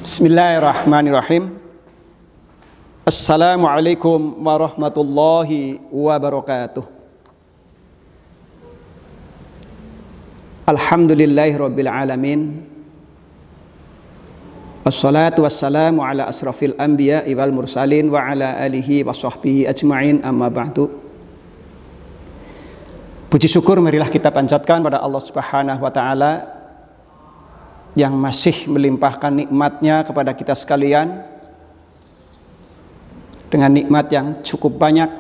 Bismillahirrahmanirrahim. Assalamualaikum warahmatullahi wabarakatuh. Alhamdulillahirabbil alamin. Wassalatu wassalamu ala asrafil anbiya'i wal mursalin wa ala alihi wa sahbihi ajma'in, amma ba'du. Puji syukur marilah kita panjatkan pada Allah Subhanahu wa taala yang masih melimpahkan nikmatnya kepada kita sekalian dengan nikmat yang cukup banyak,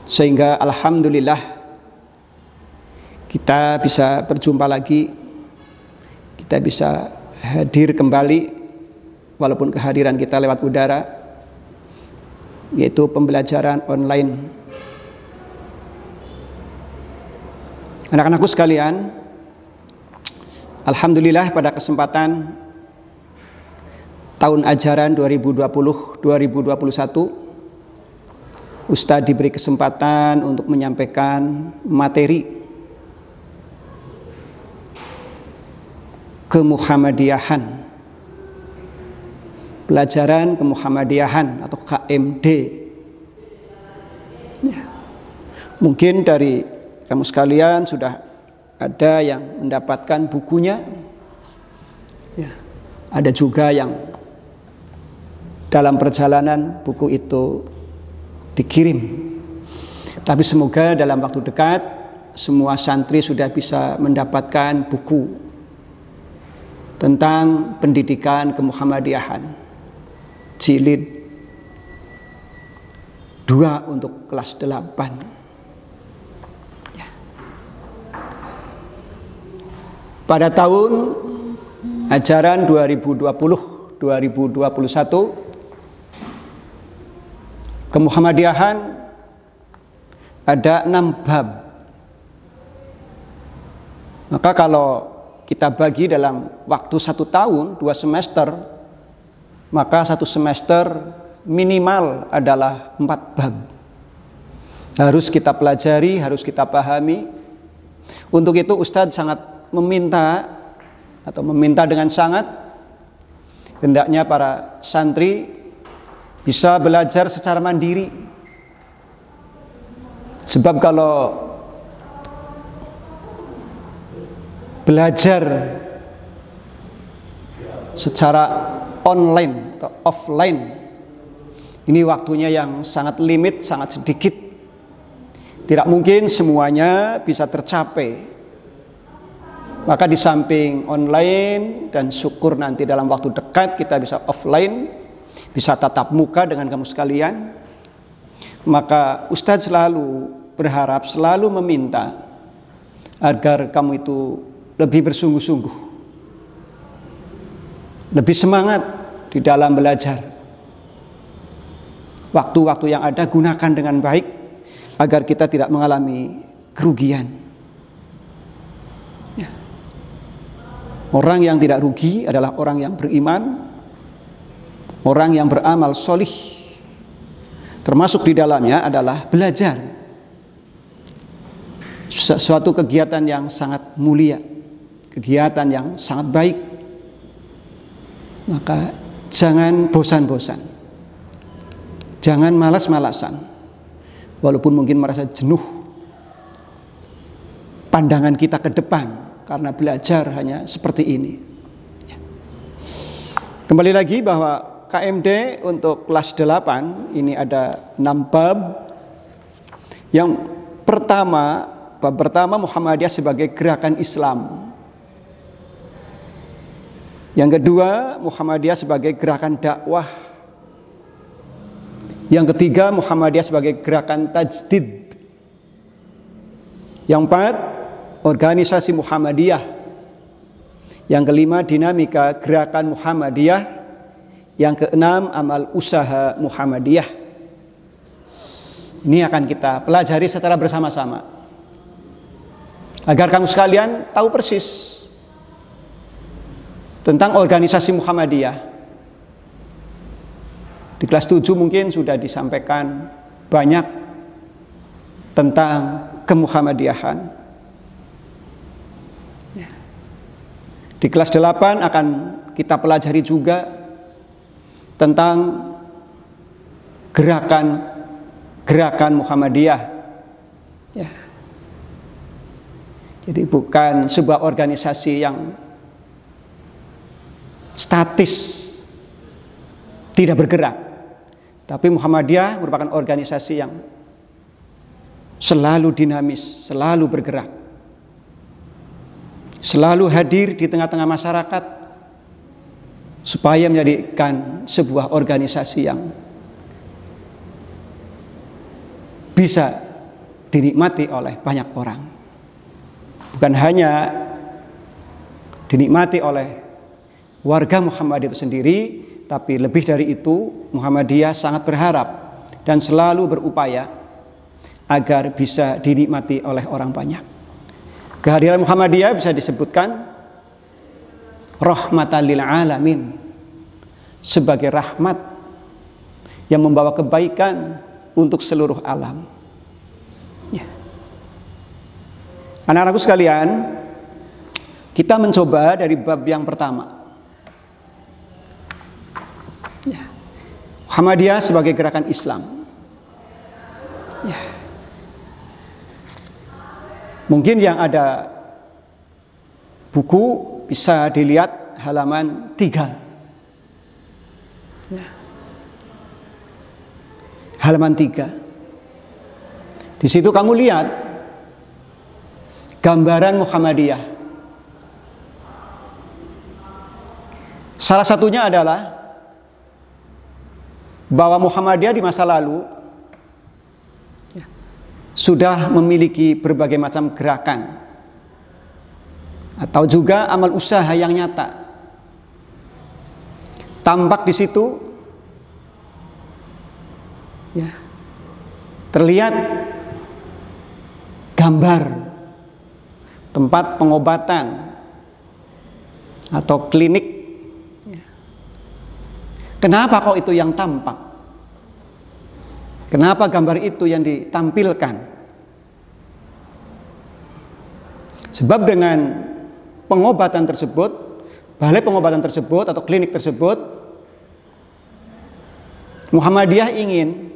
sehingga alhamdulillah kita bisa berjumpa lagi, kita bisa hadir kembali walaupun kehadiran kita lewat udara, yaitu pembelajaran online. Anak-anakku sekalian, alhamdulillah pada kesempatan tahun ajaran 2020-2021 Ustadz diberi kesempatan untuk menyampaikan materi kemuhammadiyahan, pelajaran kemuhammadiyahan atau KMD. Ya. Mungkin dari kamu sekalian sudah ada yang mendapatkan bukunya, ya, ada juga yang dalam perjalanan buku itu dikirim. Tapi semoga dalam waktu dekat semua santri sudah bisa mendapatkan buku tentang pendidikan kemuhammadiyahan jilid 2 untuk kelas 8. Pada tahun ajaran 2020-2021 kemuhammadiyahan ada 6 bab. Maka kalau kita bagi dalam waktu 1 tahun 2 semester, maka 1 semester minimal adalah 4 bab. Harus kita pelajari, harus kita pahami. Untuk itu Ustadz sangat meminta dengan sangat hendaknya para santri bisa belajar secara mandiri. Sebab kalau belajar secara online atau offline, ini waktunya yang sangat limit, sangat sedikit. Tidak mungkin semuanya bisa tercapai. Maka di samping online dan syukur nanti dalam waktu dekat kita bisa offline, bisa tatap muka dengan kamu sekalian, maka Ustadz selalu berharap, selalu meminta agar kamu itu lebih bersungguh-sungguh, lebih semangat di dalam belajar. Waktu-waktu yang ada gunakan dengan baik agar kita tidak mengalami kerugian. Orang yang tidak rugi adalah orang yang beriman, orang yang beramal solih. Termasuk di dalamnya adalah belajar. Suatu kegiatan yang sangat mulia, kegiatan yang sangat baik. Maka jangan bosan-bosan, jangan malas-malasan. Walaupun mungkin merasa jenuh pandangan kita ke depan, karena belajar hanya seperti ini. Kembali lagi bahwa KMD untuk kelas 8 ini ada 6 bab. Yang pertama, bab pertama Muhammadiyah sebagai gerakan Islam. Yang kedua, Muhammadiyah sebagai gerakan dakwah. Yang ketiga, Muhammadiyah sebagai gerakan tajdid. Yang empat, organisasi Muhammadiyah. Yang kelima, dinamika gerakan Muhammadiyah. Yang keenam, amal usaha Muhammadiyah. Ini akan kita pelajari secara bersama-sama agar kamu sekalian tahu persis tentang organisasi Muhammadiyah. Di kelas 7 mungkin sudah disampaikan banyak tentang kemuhammadiyahan. Di kelas 8 akan kita pelajari juga tentang gerakan Muhammadiyah. Ya. Jadi bukan sebuah organisasi yang statis, tidak bergerak, tapi Muhammadiyah merupakan organisasi yang selalu dinamis, selalu bergerak, selalu hadir di tengah-tengah masyarakat supaya menjadikan sebuah organisasi yang bisa dinikmati oleh banyak orang. Bukan hanya dinikmati oleh warga Muhammadiyah itu sendiri, tapi lebih dari itu Muhammadiyah sangat berharap dan selalu berupaya agar bisa dinikmati oleh orang banyak. Kehadiran Muhammadiyah bisa disebutkan rahmatan lil alamin, sebagai rahmat yang membawa kebaikan untuk seluruh alam. Ya. Anak-anakku sekalian, kita mencoba dari bab yang pertama. Ya. Muhammadiyah sebagai gerakan Islam. Ya. Mungkin yang ada buku bisa dilihat halaman 3. Ya. Halaman 3. Di situ kamu lihat gambaran Muhammadiyah. Salah satunya adalah bahwa Muhammadiyah di masa lalu sudah memiliki berbagai macam gerakan atau juga amal usaha yang nyata. Tampak di situ ya, terlihat gambar tempat pengobatan atau klinik. Kenapa kok itu yang tampak? Kenapa gambar itu yang ditampilkan? Sebab dengan pengobatan tersebut, balai pengobatan tersebut atau klinik tersebut, Muhammadiyah ingin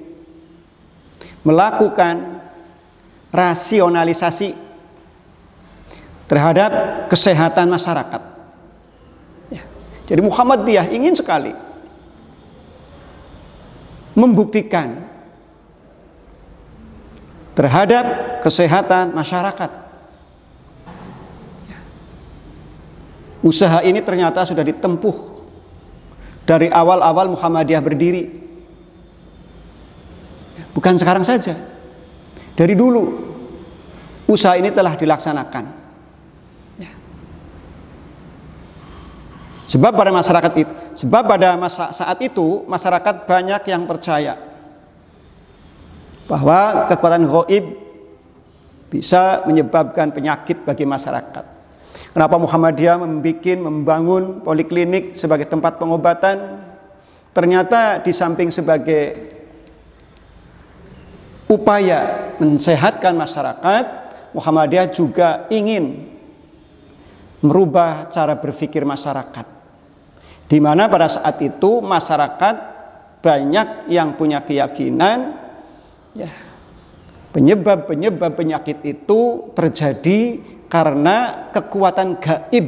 melakukan rasionalisasi terhadap kesehatan masyarakat. Ya. Jadi Muhammadiyah ingin sekali membuktikan terhadap kesehatan masyarakat. Usaha ini ternyata sudah ditempuh dari awal-awal Muhammadiyah berdiri. Bukan sekarang saja. Dari dulu usaha ini telah dilaksanakan. Ya. Sebab pada saat itu masyarakat banyak yang percaya bahwa kekuatan gaib bisa menyebabkan penyakit bagi masyarakat. Kenapa Muhammadiyah membangun poliklinik sebagai tempat pengobatan? Ternyata di samping sebagai upaya mensehatkan masyarakat, Muhammadiyah juga ingin merubah cara berpikir masyarakat. Di mana pada saat itu masyarakat banyak yang punya keyakinan ya, penyebab penyakit itu terjadi karena kekuatan gaib.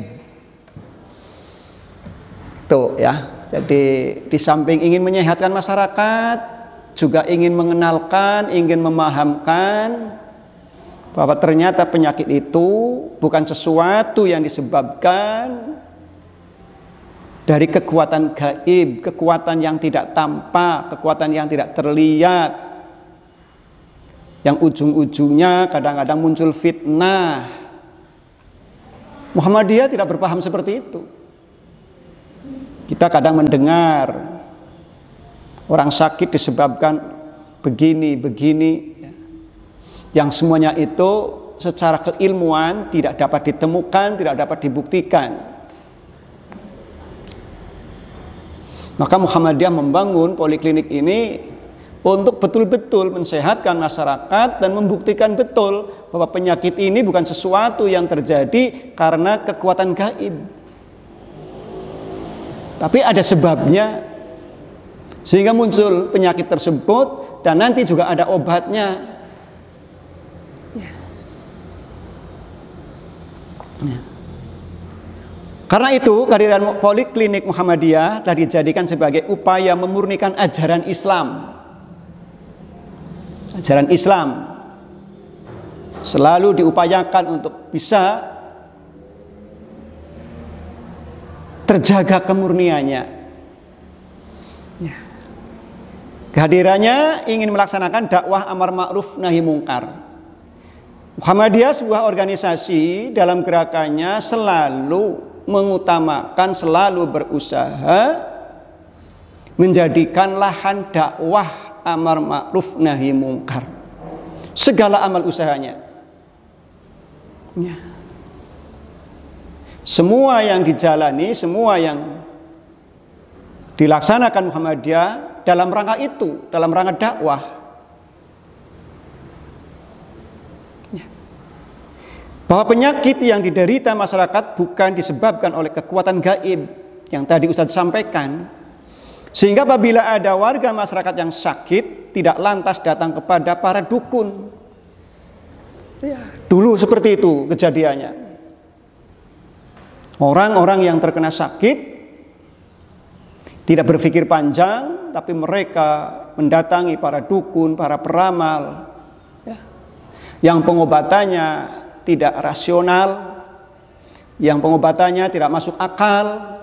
Tuh ya. Jadi di samping ingin menyehatkan masyarakat, juga ingin mengenalkan, ingin memahamkan bahwa ternyata penyakit itu bukan sesuatu yang disebabkan dari kekuatan gaib, kekuatan yang tidak tampak, kekuatan yang tidak terlihat, yang ujung-ujungnya kadang-kadang muncul fitnah. Muhammadiyah tidak berpaham seperti itu. Kita kadang mendengar orang sakit disebabkan begini, yang semuanya itu secara keilmuan tidak dapat ditemukan, tidak dapat dibuktikan. Maka Muhammadiyah membangun poliklinik ini untuk betul-betul mensehatkan masyarakat dan membuktikan betul bahwa penyakit ini bukan sesuatu yang terjadi karena kekuatan gaib. Tapi ada sebabnya, sehingga muncul penyakit tersebut, dan nanti juga ada obatnya. Karena itu kehadiran Poliklinik Muhammadiyah telah dijadikan sebagai upaya memurnikan ajaran Islam. Ajaran Islam selalu diupayakan untuk bisa terjaga kemurniannya. Kehadirannya ingin melaksanakan dakwah amar ma'ruf nahi mungkar. Muhammadiyah sebuah organisasi dalam gerakannya selalu mengutamakan, selalu berusaha menjadikan lahan dakwah amar ma'ruf nahi mungkar segala amal usahanya. Semua yang dijalani, semua yang dilaksanakan Muhammadiyah dalam rangka itu, dalam rangka dakwah. Bahwa penyakit yang diderita masyarakat bukan disebabkan oleh kekuatan gaib yang tadi Ustadz sampaikan. Sehingga apabila ada warga masyarakat yang sakit, tidak lantas datang kepada para dukun. Ya, dulu seperti itu kejadiannya. Orang-orang yang terkena sakit tidak berpikir panjang, tapi mereka mendatangi para dukun, para peramal, ya, yang pengobatannya tidak rasional, yang pengobatannya tidak masuk akal,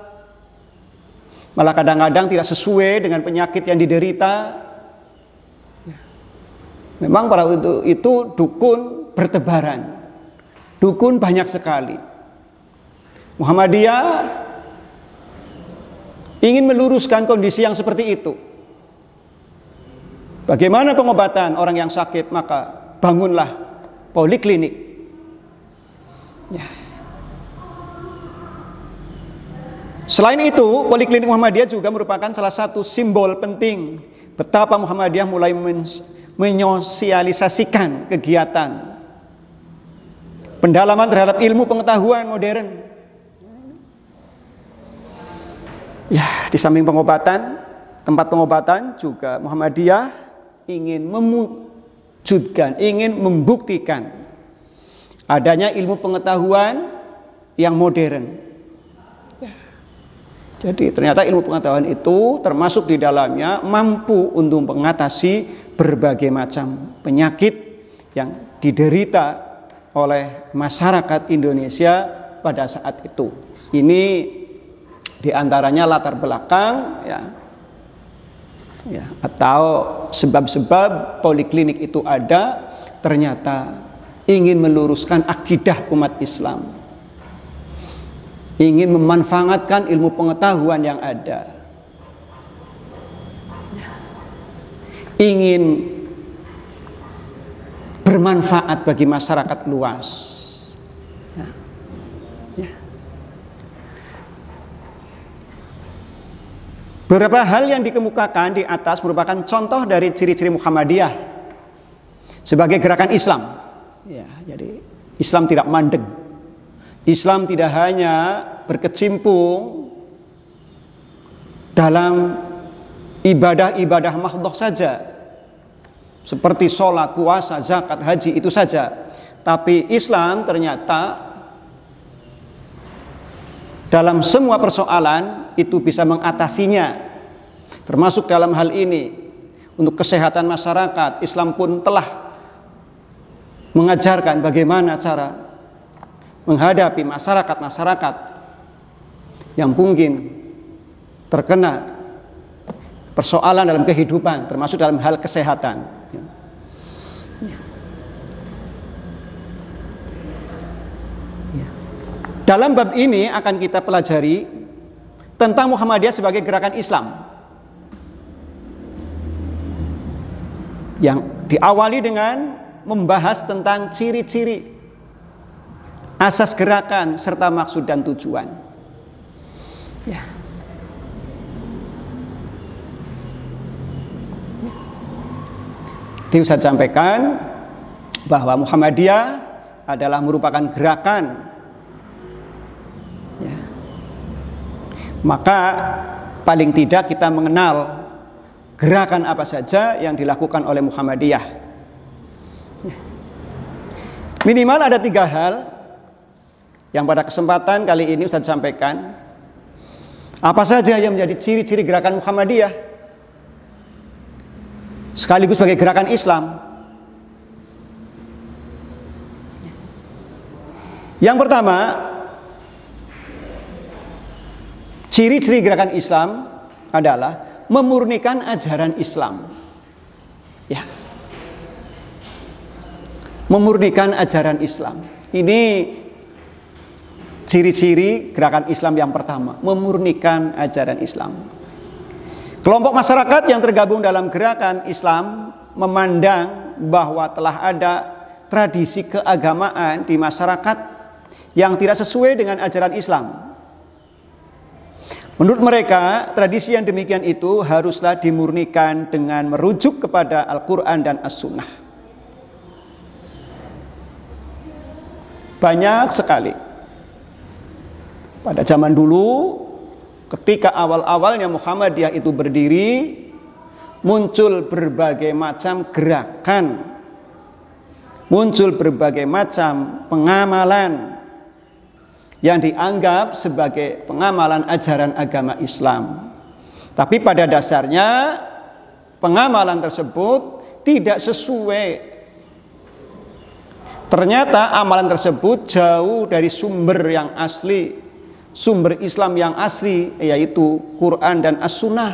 malah kadang-kadang tidak sesuai dengan penyakit yang diderita. Memang pada itu dukun bertebaran, dukun banyak sekali. Muhammadiyah ingin meluruskan kondisi yang seperti itu. Bagaimana pengobatan orang yang sakit? Maka bangunlah poliklinik. Ya. Selain itu, Poliklinik Muhammadiyah juga merupakan salah satu simbol penting betapa Muhammadiyah mulai menyosialisasikan kegiatan pendalaman terhadap ilmu pengetahuan modern. Ya, di samping pengobatan, tempat pengobatan juga Muhammadiyah ingin mewujudkan, ingin membuktikan adanya ilmu pengetahuan yang modern. Jadi ternyata ilmu pengetahuan itu termasuk di dalamnya mampu untuk mengatasi berbagai macam penyakit yang diderita oleh masyarakat Indonesia pada saat itu. Ini diantaranya latar belakang, ya, atau sebab-sebab poliklinik itu ada, ternyata ingin meluruskan akidah umat Islam, ingin memanfaatkan ilmu pengetahuan yang ada, ingin bermanfaat bagi masyarakat luas. Beberapa hal yang dikemukakan di atas merupakan contoh dari ciri-ciri Muhammadiyah sebagai gerakan Islam. Ya, jadi Islam tidak mandek. Islam tidak hanya berkecimpung dalam ibadah-ibadah mahdhah saja, seperti sholat, puasa, zakat, haji, itu saja. Tapi Islam ternyata dalam semua persoalan itu bisa mengatasinya, termasuk dalam hal ini untuk kesehatan masyarakat. Islam pun telah mengajarkan bagaimana cara menghadapi masyarakat-masyarakat yang mungkin terkena persoalan dalam kehidupan, termasuk dalam hal kesehatan. Dalam bab ini akan kita pelajari tentang Muhammadiyah sebagai gerakan Islam yang diawali dengan membahas tentang ciri-ciri, asas gerakan, serta maksud dan tujuan. Ya. Jadi Ustaz sampaikan bahwa Muhammadiyah adalah merupakan gerakan, ya, maka paling tidak kita mengenal gerakan apa saja yang dilakukan oleh Muhammadiyah. Minimal ada 3 hal yang pada kesempatan kali ini Ustaz sampaikan. Apa saja yang menjadi ciri-ciri gerakan Muhammadiyah sekaligus sebagai gerakan Islam? Yang pertama, ciri-ciri gerakan Islam adalah memurnikan ajaran Islam. Ya. Memurnikan ajaran Islam. Ini ciri-ciri gerakan Islam yang pertama, memurnikan ajaran Islam. Kelompok masyarakat yang tergabung dalam gerakan Islam memandang bahwa telah ada tradisi keagamaan di masyarakat yang tidak sesuai dengan ajaran Islam. Menurut mereka, tradisi yang demikian itu haruslah dimurnikan dengan merujuk kepada Al-Quran dan As-Sunnah. Banyak sekali pada zaman dulu, ketika awal-awalnya Muhammadiyah itu berdiri, muncul berbagai macam gerakan, muncul berbagai macam pengamalan yang dianggap sebagai pengamalan ajaran agama Islam. Tapi pada dasarnya pengamalan tersebut tidak sesuai. Ternyata amalan tersebut jauh dari sumber yang asli, sumber Islam yang asli, yaitu Quran dan As-Sunnah.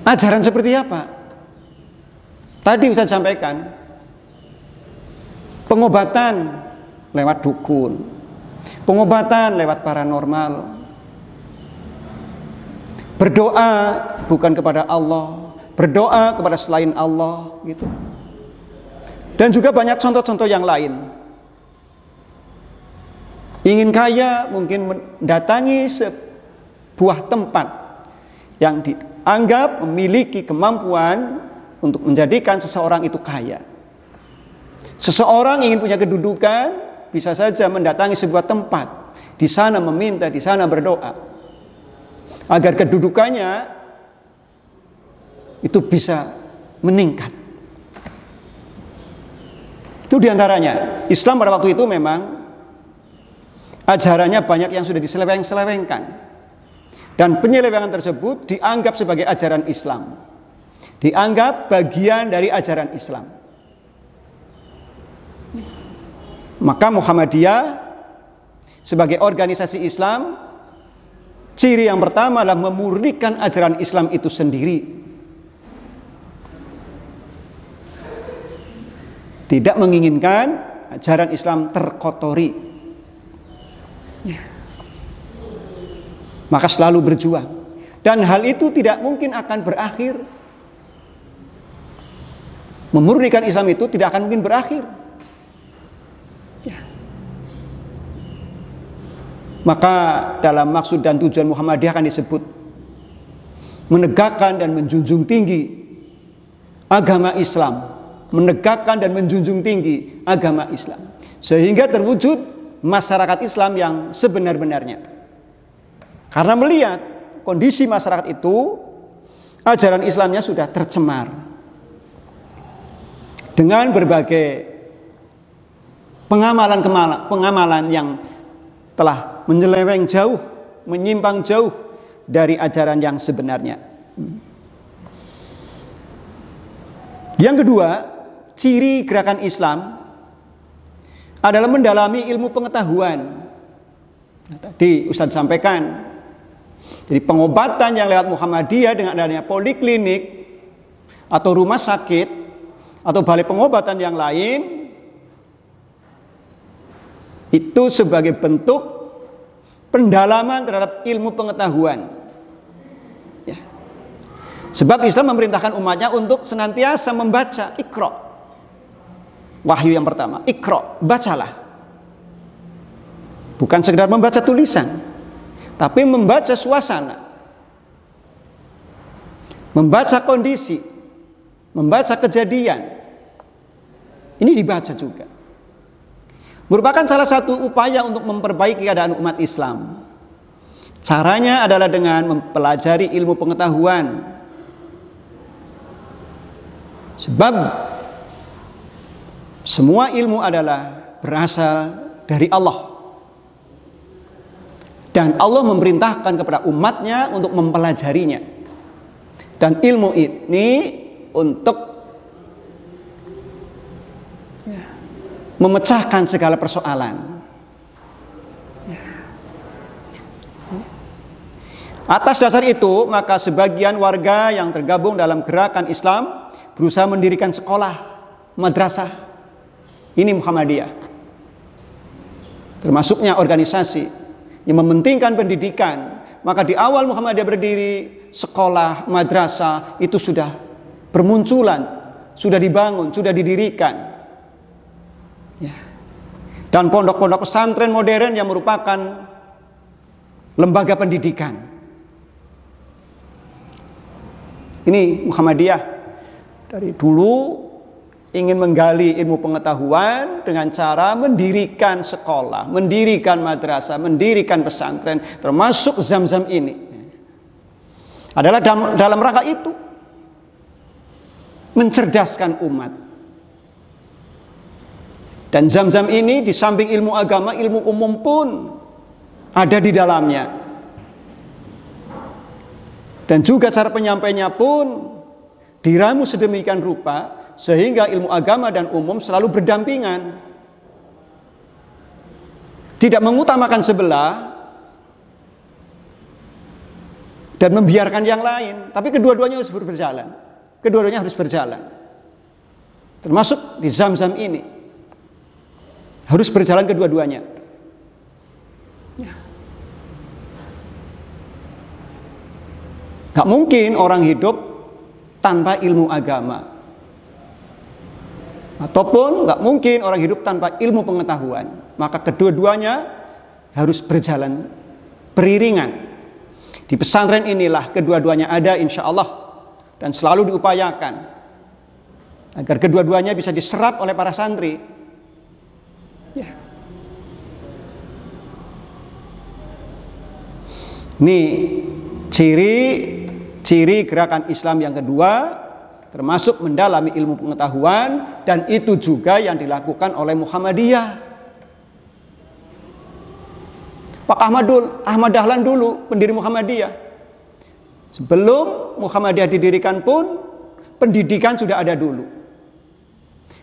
Ajaran seperti apa? Tadi Ustaz sampaikan, pengobatan lewat dukun, pengobatan lewat paranormal, berdoa bukan kepada Allah, berdoa kepada selain Allah, gitu. Dan juga banyak contoh-contoh yang lain. Ingin kaya, mungkin mendatangi sebuah tempat yang dianggap memiliki kemampuan untuk menjadikan seseorang itu kaya. Seseorang ingin punya kedudukan, bisa saja mendatangi sebuah tempat, di sana meminta, di sana berdoa, agar kedudukannya itu bisa meningkat. Itu diantaranya. Islam pada waktu itu memang ajarannya banyak yang sudah diseleweng-selewengkan, dan penyelewengan tersebut dianggap sebagai ajaran Islam, dianggap bagian dari ajaran Islam. Maka Muhammadiyah sebagai organisasi Islam, ciri yang pertama adalah memurnikan ajaran Islam itu sendiri. Tidak menginginkan ajaran Islam terkotori. Maka selalu berjuang. Dan hal itu tidak mungkin akan berakhir. Memurnikan Islam itu tidak akan mungkin berakhir. Maka dalam maksud dan tujuan Muhammadiyah akan disebut menegakkan dan menjunjung tinggi agama Islam, menegakkan dan menjunjung tinggi agama Islam, sehingga terwujud masyarakat Islam yang sebenar-benarnya. Karena melihat kondisi masyarakat itu, ajaran Islamnya sudah tercemar dengan berbagai pengamalan yang telah menyeleweng jauh, menyimpang jauh dari ajaran yang sebenarnya. Yang kedua, ciri gerakan Islam adalah mendalami ilmu pengetahuan. Tadi Ustaz sampaikan, jadi pengobatan yang lewat Muhammadiyah dengan adanya poliklinik atau rumah sakit atau balai pengobatan yang lain, itu sebagai bentuk pendalaman terhadap ilmu pengetahuan. Ya. Sebab Islam memerintahkan umatnya untuk senantiasa membaca, Iqra. Wahyu yang pertama, Iqra, bacalah. Bukan sekedar membaca tulisan, tapi membaca suasana, membaca kondisi, membaca kejadian Ini dibaca juga. Merupakan salah satu upaya untuk memperbaiki keadaan umat Islam. Caranya adalah dengan mempelajari ilmu pengetahuan. Sebab semua ilmu adalah berasal dari Allah. Dan Allah memerintahkan kepada umatnya untuk mempelajarinya. Dan ilmu ini untuk memecahkan segala persoalan. Atas dasar itu, maka sebagian warga yang tergabung dalam gerakan Islam berusaha mendirikan sekolah, madrasah. Ini Muhammadiyah. Termasuknya organisasi yang mementingkan pendidikan. Maka di awal Muhammadiyah berdiri, sekolah, madrasah itu sudah bermunculan, sudah dibangun, sudah didirikan. Ya. Dan pondok-pondok pesantren modern yang merupakan lembaga pendidikan. Ini Muhammadiyah dari dulu ingin menggali ilmu pengetahuan dengan cara mendirikan sekolah, mendirikan madrasah, mendirikan pesantren, termasuk Zam-Zam ini. Adalah dalam rangka itu mencerdaskan umat. Dan Zam-Zam ini di samping ilmu agama, ilmu umum pun ada di dalamnya. Dan juga cara penyampainya pun diramu sedemikian rupa sehingga ilmu agama dan umum selalu berdampingan. Tidak mengutamakan sebelah dan membiarkan yang lain, tapi kedua-duanya harus berjalan. Kedua-duanya harus berjalan. Termasuk di Zam-Zam ini. Harus berjalan kedua-duanya. Gak mungkin orang hidup tanpa ilmu agama. Ataupun gak mungkin orang hidup tanpa ilmu pengetahuan. Maka kedua-duanya harus berjalan beriringan. Di pesantren inilah kedua-duanya ada insya Allah. Dan selalu diupayakan agar kedua-duanya bisa diserap oleh para santri. Ya. Ini ciri gerakan Islam yang kedua, termasuk mendalami ilmu pengetahuan, dan itu juga yang dilakukan oleh Muhammadiyah. Pak Ahmad Dahlan dulu pendiri Muhammadiyah. Sebelum Muhammadiyah didirikan pun pendidikan sudah ada dulu.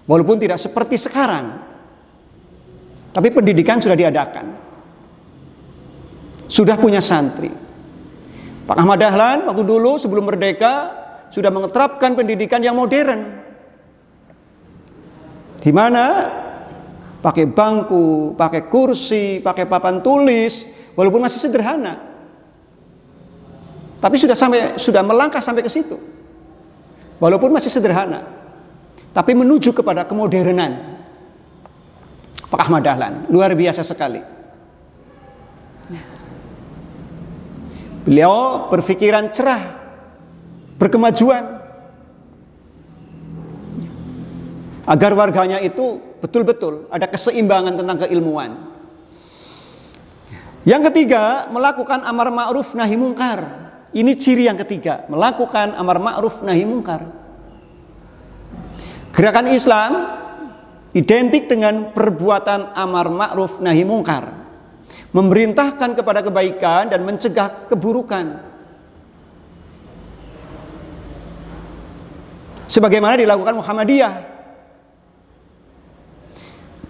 Walaupun tidak seperti sekarang, tapi pendidikan sudah diadakan. Sudah punya santri. Pak Ahmad Dahlan waktu dulu sebelum merdeka sudah menerapkan pendidikan yang modern. Di mana pakai bangku, pakai kursi, pakai papan tulis, walaupun masih sederhana. Tapi sudah melangkah sampai ke situ. Walaupun masih sederhana. Tapi menuju kepada kemodernan. Pak Ahmad Dahlan luar biasa sekali. Beliau berpikiran cerah, berkemajuan, agar warganya itu betul-betul ada keseimbangan tentang keilmuan. Yang ketiga, melakukan amar ma'ruf nahi mungkar. Ini ciri yang ketiga, melakukan amar ma'ruf nahi mungkar. Gerakan Islam identik dengan perbuatan amar ma'ruf nahi mungkar. Memerintahkan kepada kebaikan dan mencegah keburukan. Sebagaimana dilakukan Muhammadiyah.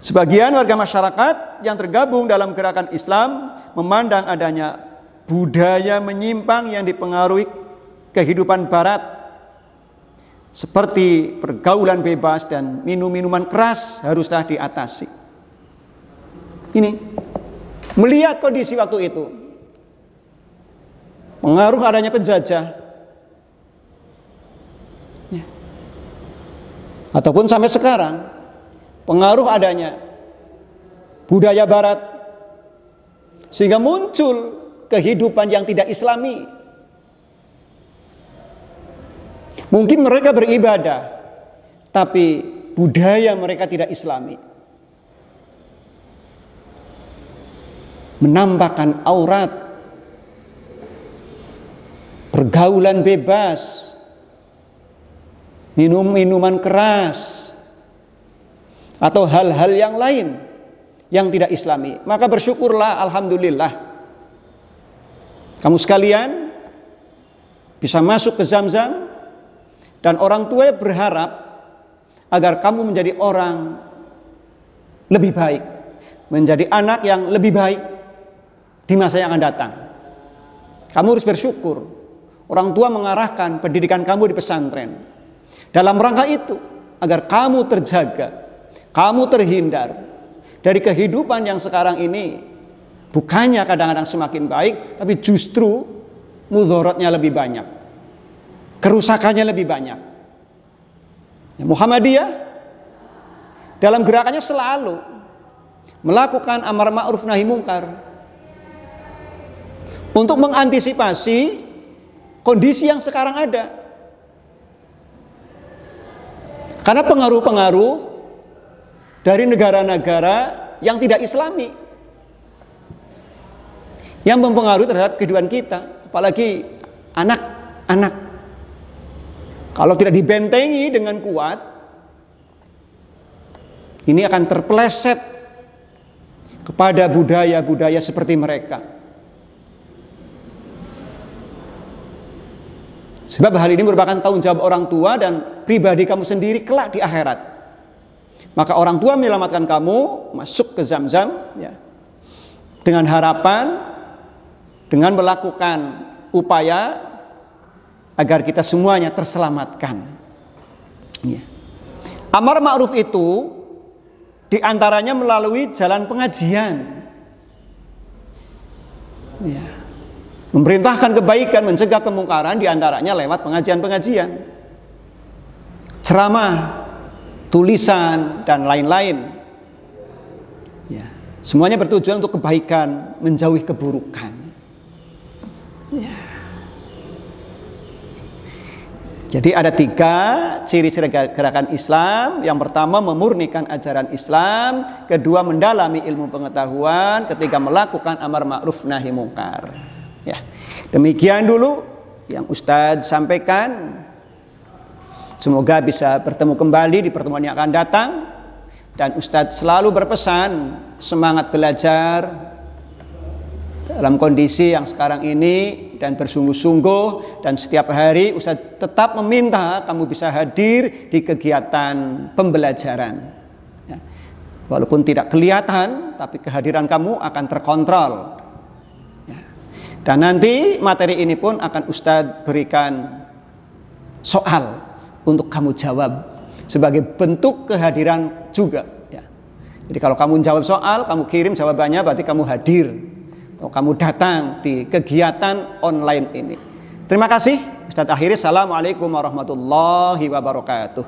Sebagian warga masyarakat yang tergabung dalam gerakan Islam memandang adanya budaya menyimpang yang dipengaruhi kehidupan barat, seperti pergaulan bebas dan minum-minuman keras haruslah diatasi. Ini melihat kondisi waktu itu, pengaruh adanya penjajah, ataupun sampai sekarang, pengaruh adanya budaya barat, sehingga muncul kehidupan yang tidak Islami. Mungkin mereka beribadah, tapi budaya mereka tidak Islami, menampakkan aurat, pergaulan bebas, minum minuman keras, atau hal-hal yang lain yang tidak Islami, maka bersyukurlah, alhamdulillah, kamu sekalian bisa masuk ke Zam-Zam, dan orang tua berharap agar kamu menjadi orang lebih baik, menjadi anak yang lebih baik di masa yang akan datang. Kamu harus bersyukur. Orang tua mengarahkan pendidikan kamu di pesantren dalam rangka itu, agar kamu terjaga, kamu terhindar dari kehidupan yang sekarang ini bukannya kadang-kadang semakin baik, tapi justru mudharatnya lebih banyak, kerusakannya lebih banyak. Muhammadiyah dalam gerakannya selalu melakukan amar ma'ruf nahi mungkar untuk mengantisipasi kondisi yang sekarang ada. Karena pengaruh-pengaruh dari negara-negara yang tidak Islami yang mempengaruhi terhadap kehidupan kita, apalagi anak-anak. Kalau tidak dibentengi dengan kuat, ini akan terpeleset kepada budaya-budaya seperti mereka. Sebab hal ini merupakan tanggung jawab orang tua dan pribadi kamu sendiri kelak di akhirat. Maka orang tua menyelamatkan kamu masuk ke Zam-Zam, ya, dengan harapan, dengan melakukan upaya agar kita semuanya terselamatkan. Ya. Amar ma'ruf itu diantaranya melalui jalan pengajian. Ya. Memerintahkan kebaikan, mencegah kemungkaran, diantaranya lewat pengajian-pengajian, ceramah, tulisan, dan lain-lain. Ya. Semuanya bertujuan untuk kebaikan, menjauhi keburukan. Ya. Jadi ada 3 ciri-ciri gerakan Islam. Yang pertama, memurnikan ajaran Islam. Kedua, mendalami ilmu pengetahuan. Ketiga, melakukan amar ma'ruf nahi mungkar. Ya, demikian dulu yang Ustadz sampaikan. Semoga bisa bertemu kembali di pertemuan yang akan datang. Dan Ustadz selalu berpesan, semangat belajar dalam kondisi yang sekarang ini, dan bersungguh-sungguh, dan setiap hari Ustadz tetap meminta kamu bisa hadir di kegiatan pembelajaran, ya. Walaupun tidak kelihatan, tapi kehadiran kamu akan terkontrol, ya. Dan nanti materi ini pun akan Ustadz berikan soal untuk kamu jawab sebagai bentuk kehadiran juga, ya. Jadi kalau kamu jawab soal, kamu kirim jawabannya, berarti kamu hadir, kamu datang di kegiatan online ini. Terima kasih. Ustadz akhiri. Assalamualaikum warahmatullahi wabarakatuh.